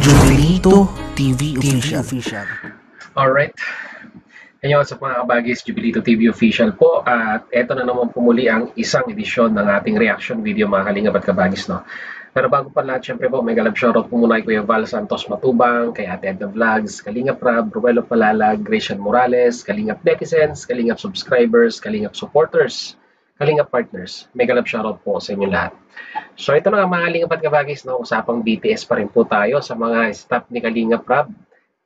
Jubilito TV Official. Alright. Ngayon sa mga kabagis, Jubilito TV Official po. At eto na naman po muli ang isang edisyon ng ating reaction video mga kalingap at kabagis. No? Pero bago pa lahat, syempre po, may galab shoutout po muna kay Kuya Val Santos Matubang, kay Ate Edna Vlogs, Kalingap Rab, Ruelo Palalag, Grecian Morales, Kalingap Netizens, Kalingap Subscribers, Kalingap Supporters, Kalingap Partners. May galab shoutout po sa inyo lahat. So ito na nga mga kalingap at kabagis, no? Usapang BTS pa rin po tayo sa mga staff ni Kalingap Rab.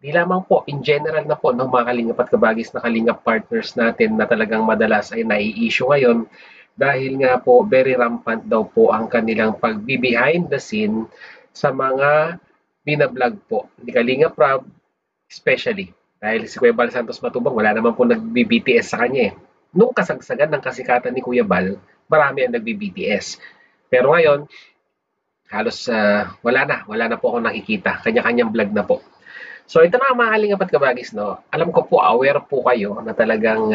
Di lamang po, in general na po, no, mga kalingap at kabagis na kalingap partners natin na talagang madalas ay nai-issue ngayon dahil nga po very rampant daw po ang kanilang pag-behind the scene sa mga binablog po ni Kalingap Rab, especially dahil si Kuya Bal Santos Matubang wala naman po nag-BTS sa kanya eh. Nung kasagsagan ng kasikatan ni Kuya Bal, marami ang nag-BTS. Pero ngayon, halos wala na po ako nakikita. Kanya-kanyang vlog na po. So ito na mga kalingap at kabagis, no? Alam ko po, aware po kayo na talagang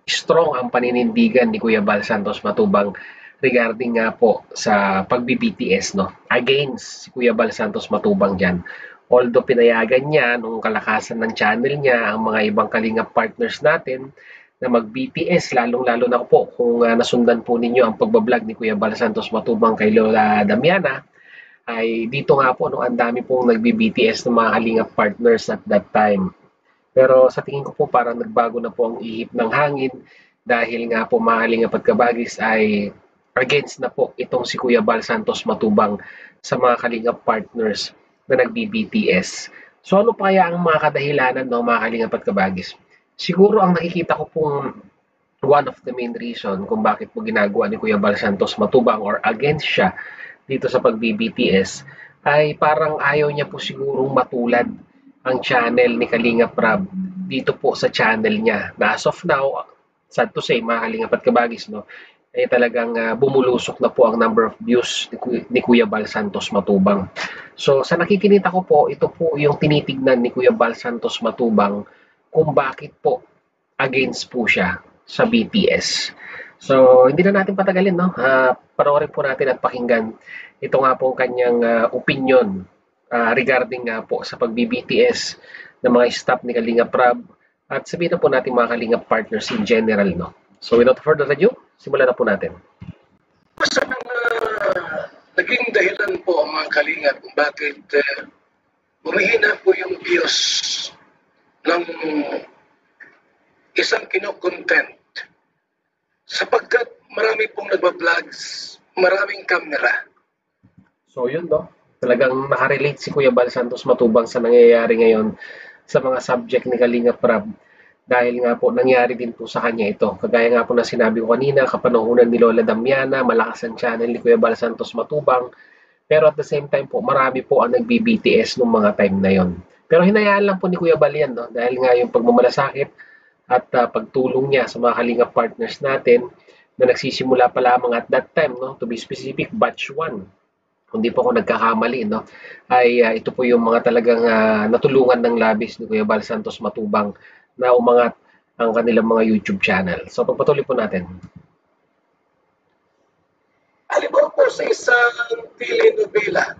strong ang paninindigan ni Kuya Bal Santos Matubang regarding nga po sa pag-BTS, no? Against si Kuya Bal Santos Matubang dyan. Although pinayagan niya nung kalakasan ng channel niya ang mga ibang kalingap partners natin na mag-BTS, lalong-lalo na po kung nasundan po ninyo ang pagbablog ni Kuya Bal Santos Matubang kay Lola Damiana, ay dito nga po, no, ang dami pong nagbi-BTS ng mga kalingap partners at that time. Pero sa tingin ko po parang nagbago na po ang ihip ng hangin dahil nga po mga kalingap at kabagis ay against na po itong si Kuya Bal Santos Matubang sa mga kalingap partners na nagbi-BTS. So ano pa kaya ang mga kadahilanan, no, mga kalingap at kabagis? Siguro ang nakikita ko pong one of the main reason kung bakit po ginagawa ni Kuya Bal Santos Matubang or against siya dito sa pag-BTS ay parang ayaw niya po sigurong matulad ang channel ni Kalingap Rab dito po sa channel niya. Na as of now, sad to say, mga Kalingap at kabagis, no, ay talagang bumulusok na po ang number of views ni Kuya Bal Santos Matubang. So sa nakikinita ko po, ito po yung tinitignan ni Kuya Bal Santos Matubang kung bakit po against po siya sa BTS. So, hindi na natin patagalin, no? Panoorin po natin at pakinggan ito nga po kanyang opinion regarding nga po sa pag-BTS ng mga staff ni Kalingap Rab at sabihin na po natin mga Kalingap partners in general, no? So, without further ado, simulan na po natin. Sa mga naging dahilan po mga Kalingap kung bakit humihina po yung views ng isang kinokontent sapagkat marami pong nagba-vlogs, maraming camera. So yun, no? Talagang nakarelate si Kuya Bal Santos Matubang sa nangyayari ngayon sa mga subject ni Kalingap Rab dahil nga po nangyari din po sa kanya ito. Kagaya nga po na sinabi ko kanina, kapanahunan ni Lola Damiana, malakas ang channel ni Kuya Bal Santos Matubang. Pero at the same time po, marami po ang nag-BTS nung mga time na yon. Pero hinayaan lang po ni Kuya Bal yan, no? Dahil nga yung pagmamalasakit at pagtulong niya sa mga Kalingap partners natin na nagsisimula pa lamang at that time, no? To be specific, batch 1. Kung di po ako nagkakamali, no? Ay ito po yung mga talagang natulungan ng labis ni Kuya Bal Santos Matubang na umangat ang kanilang mga YouTube channel. So pagpatuloy po natin. Halimbawa po sa isang telenovela,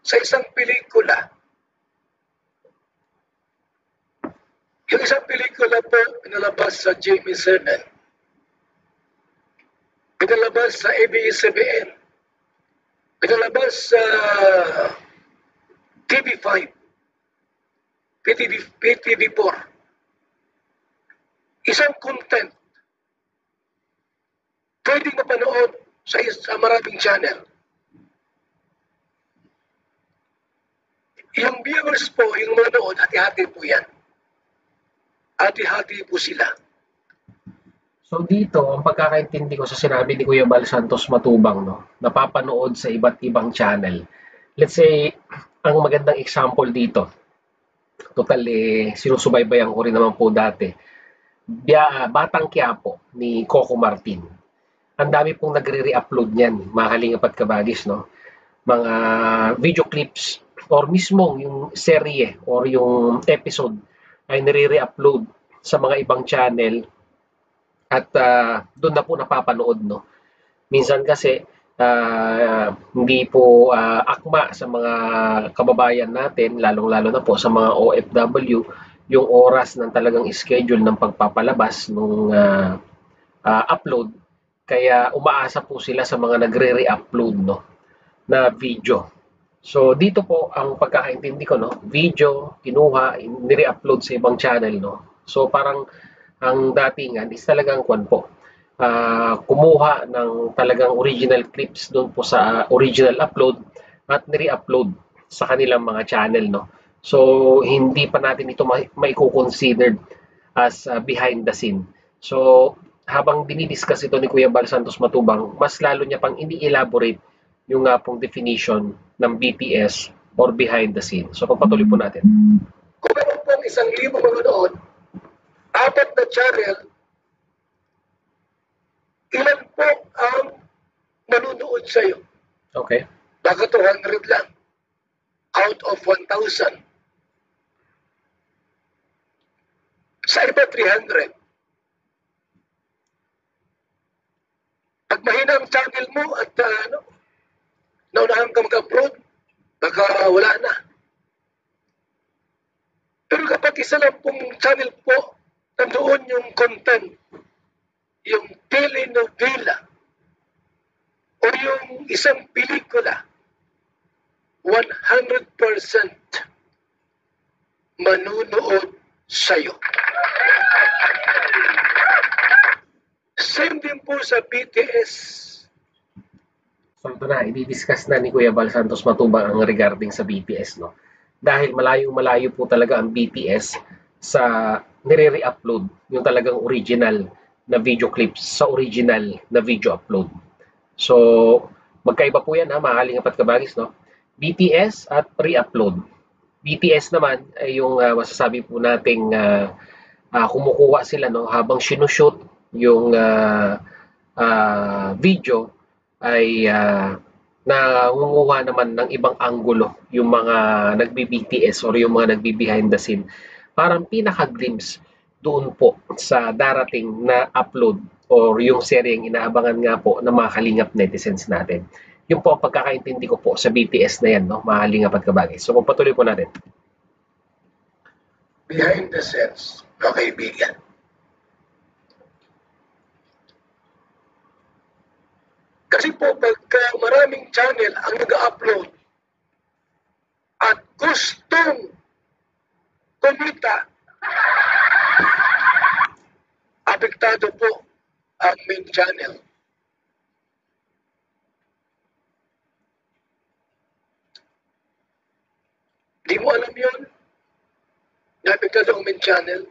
sa isang pelikula, yung isang pelikula po pinalabas sa GMA7, pinalabas sa ABS-CBN, pinalabas sa TV5, PTV4. Isang content pwedeng mapanood sa maraming channel. Yung viewers po, yung manood, hati-hati po yan. Hati-hati po sila. So dito, ang pagkakaintindi ko sa sinabi ni Kuya Bal Santos Matubang, no, napapanood sa iba't ibang channel. Let's say, ang magandang example dito, total sinusubaybayan ko rin naman po dati, Batang Quiapo ni Coco Martin. Ang dami pong nagre-re-upload niyan, mga kalingap at kabagis, no? Mga video clips or mismong yung serye or yung episode ay nire-re-upload sa mga ibang channel at doon na po napapanood, no? Minsan kasi hindi po akma sa mga kababayan natin, lalong-lalo na po sa mga OFW, yung oras ng talagang schedule ng pagpapalabas ng upload. Kaya umaasa po sila sa mga nagre-re-upload, no, na video. So dito po ang pagkakaintindi ko, no, video kinuha, nire-upload sa ibang channel, no. So parang ang datingan is talagang kwan po, kumuha ng talagang original clips doon po sa original upload at nire-upload sa kanilang mga channel, no. So hindi pa natin ito maiko-considered as behind the scene. So habang dinidiscuss ito ni Kuya Bal Santos Matubang, mas lalo niya pang ini-elaborate yung nga pong definition ng BTS or behind the scene. So pagpatuloy po natin. Kung meron pong 1,000 manonood, 4 na channel, ilan po ang manunood sa'yo? Okay. Baka 200 lang out of 1,000. Sa iba, 300. Pag mahina ang channel mo at naunahan ka mag-upload, baka wala na. Pero kapag isa lang pong channel po, nandoon yung content, yung telenovela, o yung isang pelikula, 100% manunood sa'yo. Same din po sa BTS. So ito na, i-discuss na ni Kuya Bal Santos Matubang ang regarding sa BTS, no? Dahil malayong-malayo po talaga ang BTS sa nire-re-upload yung talagang original na video clips sa original na video upload. So, magkaiba po yan, ha, mga kalingap at kabagis, no? BTS at re-upload. BTS naman ay yung masasabi po nating kumukuha sila, no, habang sinushoot yung video ay nangunguha naman ng ibang anggulo yung mga nagbi-BTS or yung mga nagbi-behind the scene. Parang pinaka-glimpse doon po sa darating na upload or yung seryeng inaabangan nga po ng mga kalingap netizens natin. Yung po ang pagkakaintindi ko po sa BTS na yan, no, mga kalingap at kabagay. So pagpatuloy po natin. Behind the scenes, mga kaibigan. Kasi po pagka maraming channel ang nag-upload at gustong kumita, apektado po ang main channel. Di mo alam yun? Apektado ang main channel.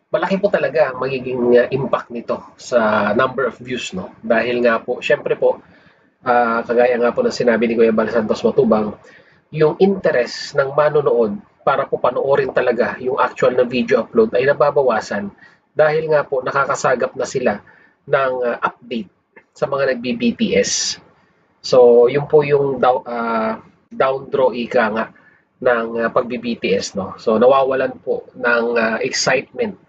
Malaki po talaga ang magiging impact nito sa number of views, no? Dahil nga po, syempre po, kagaya nga po ng sinabi ni Kuya Bal Santos Matubang, yung interest ng manonood para po panoorin talaga yung actual na video upload ay nababawasan dahil nga po nakakasagap na sila ng update sa mga nagbi-BTS. So, yun po yung down draw ika nga ng pagbi-BTS, no? So, nawawalan po ng excitement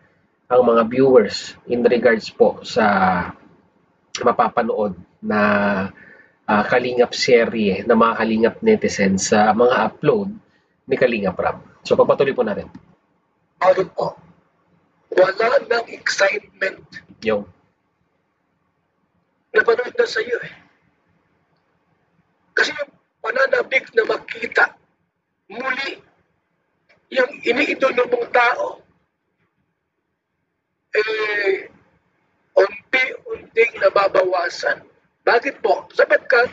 ang mga viewers in regards po sa mapapanood na Kalingap serye na mga Kalingap netizens sa mga upload ni Kalingap Ram. So pagpatuloy po natin. Ano po? Wala ng excitement. Yung Napanood na sa iyo eh. Kasi yung pananabik na makita muli yung iniidolo mong tao unti-unting nababawasan. Bakit po? Sapagkat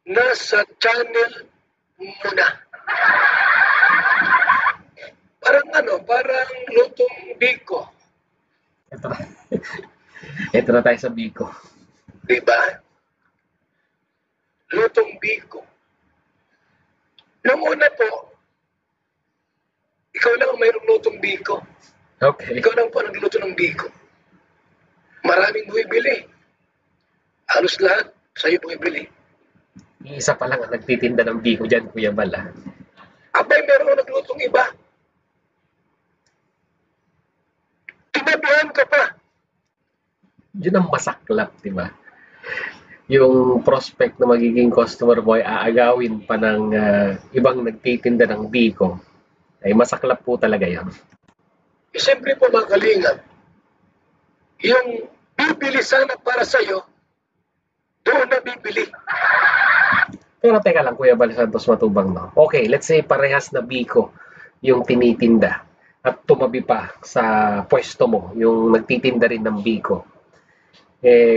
nasa channel mo na. Parang lutong biko. Ito na tayo sa Biko. Diba? Lutong biko. Nung una po, ikaw lang ang mayroong lutong biko. Okay. Ikaw lang po nagluto ng biko. Maraming bumibili. Halos lahat sa'yo bumibili. Isa pa lang ang nagtitinda ng Biko dyan, Kuya Bal. Abay, meron naglutong iba. Tinabihan ka pa. Yun ang masaklap, di ba? yung prospect na magiging customer mo ay aagawin pa ng ibang nagtitinda ng biko, ay masaklap po talaga yan. Siyempre po mga kalingap, yung bibili sana para sa'yo, doon na bibili. Pero teka lang, Kuya Bal Santos Matubang, no? Okay, let's say parehas na biko yung tinitinda at tumabi pa sa pwesto mo yung nagtitinda rin ng biko.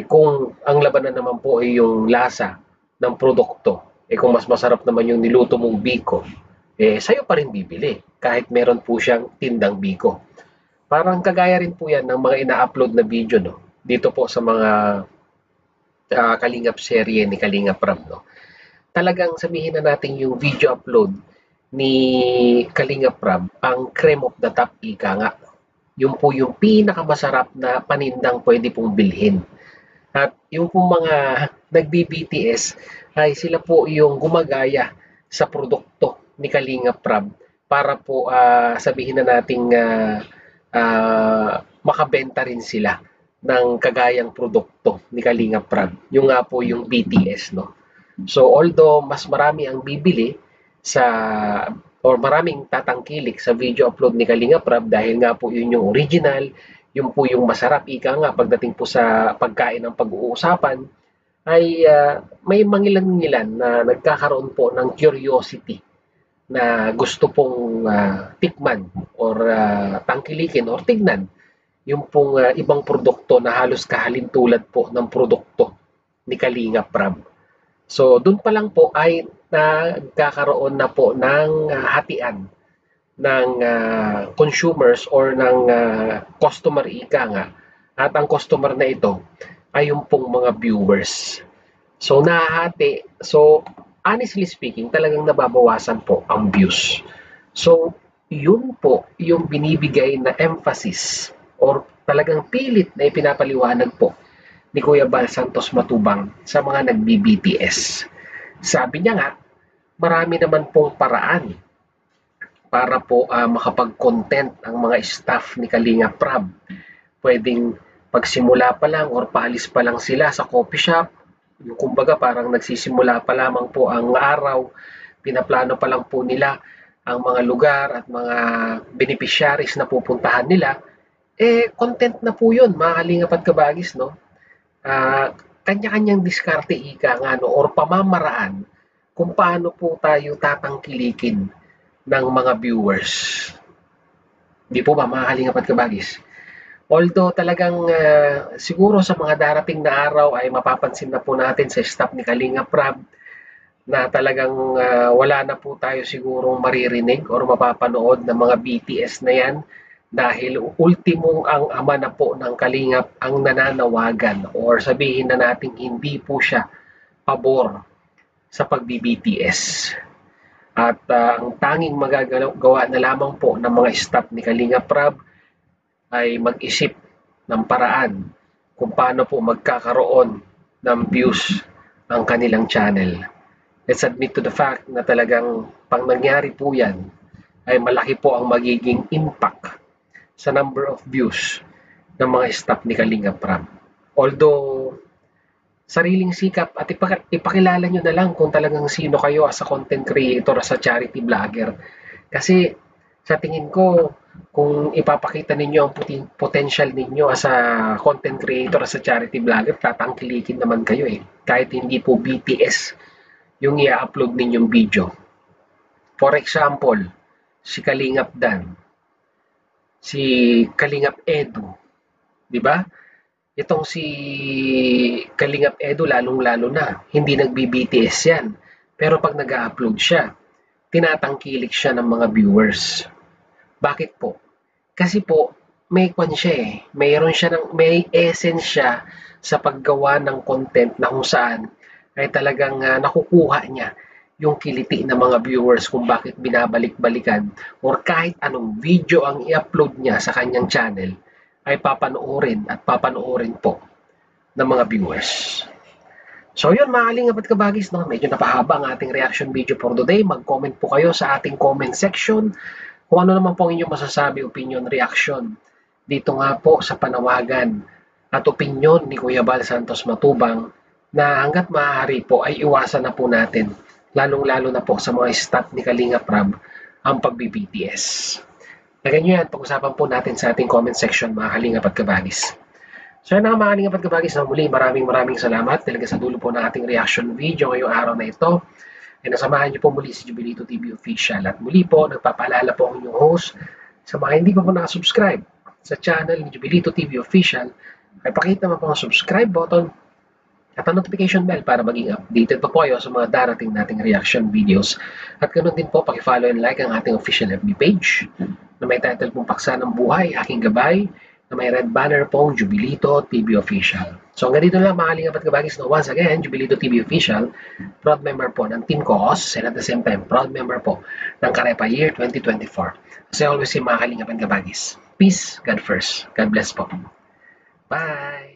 Kung ang labanan naman po ay yung lasa ng produkto, kung mas masarap naman yung niluto mong biko, sa'yo pa rin bibili kahit meron po siyang tindang biko. Parang kagaya rin po yan ng mga ina-upload na video, no? Dito po sa mga Kalingap serye ni Kalingap Rab, no? Talagang sabihin na natin yung video upload ni Kalingap Rab, ang cream of the top ika nga. Yung po yung pinakamasarap na panindang pwede pong bilhin. At yung pong mga nagbi-BTS ay sila po yung gumagaya sa produkto ni Kalingap Rab para po sabihin na nating makabenta rin sila ng kagayang produkto ni Kalingap Rab. Yung nga po yung BTS, no? So although mas marami ang bibili sa or maraming tatangkilik sa video upload ni Kalingap Rab dahil nga po yun yung original, yun po yung masarap ika nga pagdating po sa pagkain ng pag-uusapan, ay may mangilan-ngilan na nagkakaroon po ng curiosity na gusto pong tikman or tangkilikin or tignan yung pong ibang produkto na halos kahalintulad po ng produkto ni Kalingap Rab. So, doon pa lang po ay nagkakaroon na po ng hatian ng consumers or ng customer ika nga. At ang customer na ito ay yung pong mga viewers. So, nahahati. So, honestly speaking, talagang nababawasan po ang views. So, yun po yung binibigay na emphasis or talagang pilit na ipinapaliwanag po ni Kuya Bal Santos Matubang sa mga nagbi-BTS. Sabi niya nga, marami naman pong paraan para po makapag-content ang mga staff ni Kalingap Rab. Pwedeng pagsimula pa lang or paalis pa lang sila sa coffee shop, yung kumbaga parang nagsisimula pa lamang po ang araw, pinaplano pa lang po nila ang mga lugar at mga beneficiaries na pupuntahan nila, content na po yun, mga Kalingap at Kabagis, no? Kanya-kanyang diskarte ika nga, no, or pamamaraan kung paano po tayo tatangkilikin ng mga viewers. Di po ba, mga Kalingap at Kabagis? Although talagang siguro sa mga darating na araw ay mapapansin na po natin sa staff ni Kalingap Rab na talagang wala na po tayo sigurong maririnig or mapapanood ng mga BTS na yan dahil ultimo ang ama na po ng Kalingap ang nananawagan or sabihin na natin hindi po siya pabor sa pagbi-BTS. At ang tanging magagawa na lamang po ng mga staff ni Kalingap Rab ay mag-isip ng paraan kung paano po magkakaroon ng views ang kanilang channel. Let's admit to the fact na talagang pang nangyari po yan ay malaki po ang magiging impact sa number of views ng mga staff ni Kalingap Rab. Although, sariling sikap at ipakilala nyo na lang kung talagang sino kayo as a content creator, as a charity vlogger. Kasi sa tingin ko, kung ipapakita ninyo ang potential ninyo as a content creator, as a charity vlogger, tatangkilikin naman kayo kahit hindi po BTS yung i-upload ninyong video. For example, si Kalingap Dan, si Kalingap Edu, di ba? Itong si Kalingap Edu lalong-lalo na, hindi nagbi-BTS yan. Pero pag nag-upload siya, tinatangkilik siya ng mga viewers. Bakit po? Kasi po, may kwan siya may essence siya sa paggawa ng content na kung saan ay talagang nakukuha niya yung kiliti ng mga viewers kung bakit binabalik-balikan or kahit anong video ang i-upload niya sa kanyang channel ay papanoorin po ng mga viewers. So yun, mga Kalingap at Kabagis, no? Medyo napahaba ang ating reaction video for today. Mag-comment po kayo sa ating comment section kung ano naman po ang inyong masasabi, opinion, reaction dito nga po sa panawagan at opinion ni Kuya Bal Santos Matubang na hanggat maaari po ay iwasan na po natin, lalong-lalo na po sa mga staff ni Kalinga Prab, ang pagbi-BTS. Na ganyan yan, pag-usapan po natin sa ating comment section mga Kalingap at Kabagis. So yan mga Kalingap at Kabagis, na muli maraming salamat talaga sa dulo po ng ating reaction video ngayong araw na ito. E nasamahan niyo po muli si Jubilito TV Official. At muli po, nagpapaalala po ang inyong host sa mga hindi pa po nakasubscribe sa channel ni Jubilito TV Official, ay pakita mo po ang subscribe button at ang notification bell para maging updated pa po kayo sa mga darating nating reaction videos. At ganoon din po, pakifollow and like ang ating official FB page na may title pong Paksa ng Buhay, Aking Gabay, na may red banner pong Jubilito TV Official. So hanggang dito lang mga Kalingap at Kabagis, no? Once again, Jubilito TV Official, proud member po ng Team COOS, and at the same time, proud member po ng Karepa Year 2024. As I always say mga Kalingap at Kabagis, peace, God first. God bless po. Bye!